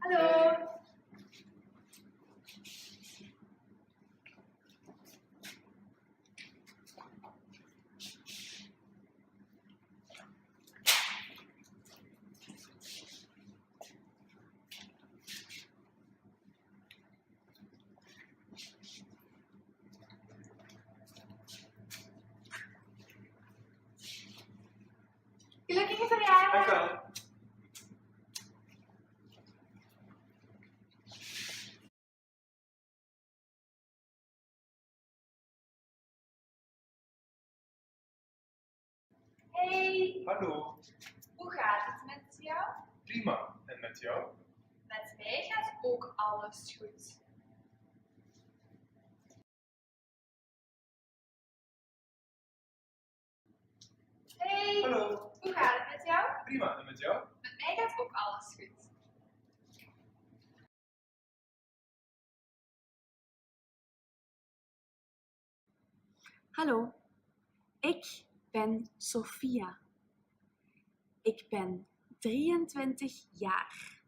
Hallo. Gelukkige verjaardag. Dankjewel. Hey, Hallo. hoe gaat het met jou? Prima. En met jou? Met mij gaat ook alles goed. Hey, Hallo. hoe gaat het met jou? Prima. En met jou? Met mij gaat ook alles goed. Hallo, ik ben Sophia. Ik ben 23 jaar.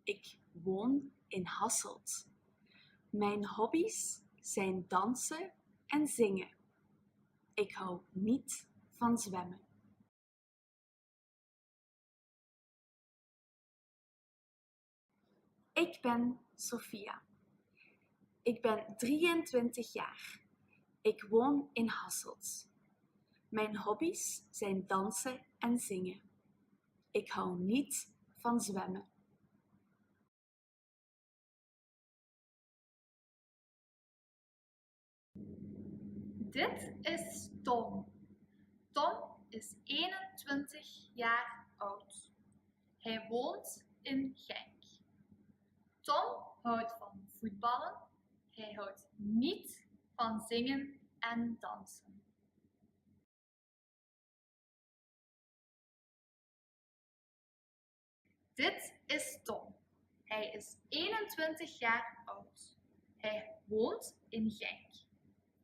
Ik woon in Hasselt. Mijn hobby's zijn dansen en zingen. Ik hou niet van zwemmen. Ik ben Sophia. Ik ben 23 jaar. Ik woon in Hasselt. Mijn hobby's zijn dansen en zingen. Ik hou niet van zwemmen. Dit is Tom. Tom is 21 jaar oud. Hij woont in Genk. Tom houdt van voetballen. Hij houdt niet van zingen en dansen. Dit is Tom. Hij is 21 jaar oud. Hij woont in Genk.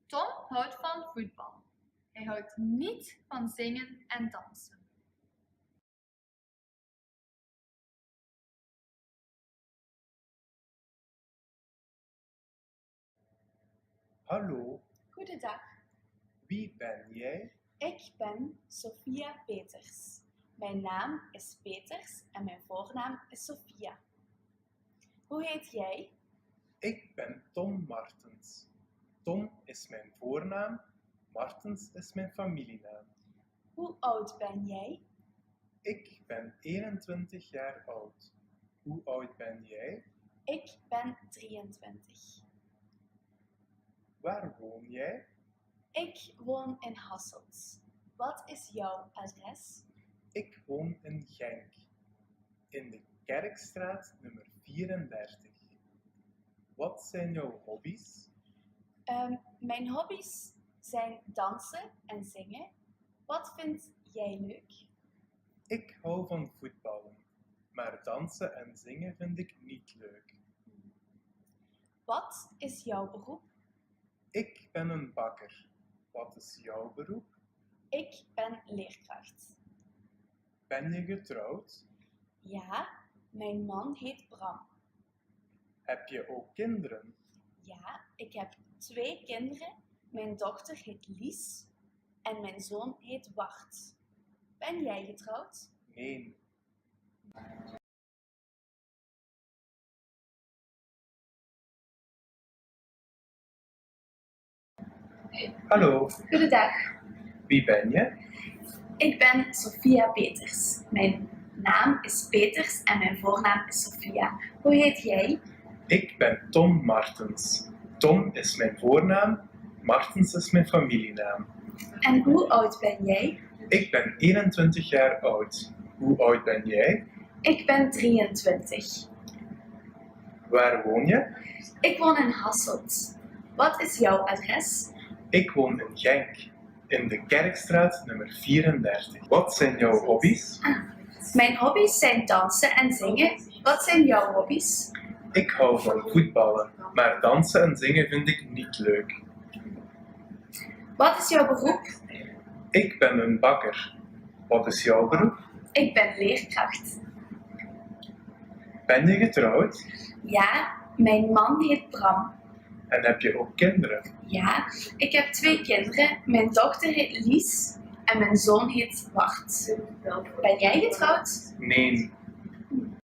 Tom houdt van voetbal. Hij houdt niet van zingen en dansen. Hallo. Goedendag, Wie ben jij? ik ben Sophia Peters. Mijn naam is Peters en mijn voornaam is Sophia. Hoe heet jij? Ik ben Tom Martens. Tom is mijn voornaam. Martens is mijn familienaam. Hoe oud ben jij? Ik ben 21 jaar oud. Hoe oud ben jij? Ik ben 23. Waar woon jij? Ik woon in Hasselt. Wat is jouw adres? Ik woon in Genk. In de Kerkstraat nummer 34. Wat zijn jouw hobby's? Mijn hobby's zijn dansen en zingen. Wat vind jij leuk? Ik hou van voetballen, maar dansen en zingen vind ik niet leuk. Wat is jouw beroep? Ik ben een bakker. Wat is jouw beroep? Ik ben leerkracht. Ben je getrouwd? Ja, mijn man heet Bram. Heb je ook kinderen? Ja, ik heb 2 kinderen. Mijn dochter heet Lies en mijn zoon heet Bart. Ben jij getrouwd? Nee. Hallo, Goedendag, wie ben je? ik ben Sophia Peters. Mijn naam is Peters en mijn voornaam is Sophia. Hoe heet jij? Ik ben Tom Martens. Tom is mijn voornaam, Martens is mijn familienaam. En hoe oud ben jij? Ik ben 21 jaar oud. Hoe oud ben jij? Ik ben 23. Waar woon je? Ik woon in Hasselt. Wat is jouw adres? Ik woon in Genk, in de Kerkstraat nummer 34. Wat zijn jouw hobby's? Mijn hobby's zijn dansen en zingen. Wat zijn jouw hobby's? Ik hou van voetballen, maar dansen en zingen vind ik niet leuk. Wat is jouw beroep? Ik ben een bakker. Wat is jouw beroep? Ik ben leerkracht. Ben je getrouwd? Ja, mijn man heet Bram. En heb je ook kinderen? Ja, ik heb 2 kinderen. Mijn dochter heet Lies en mijn zoon heet Bart. Ben jij getrouwd? Nee.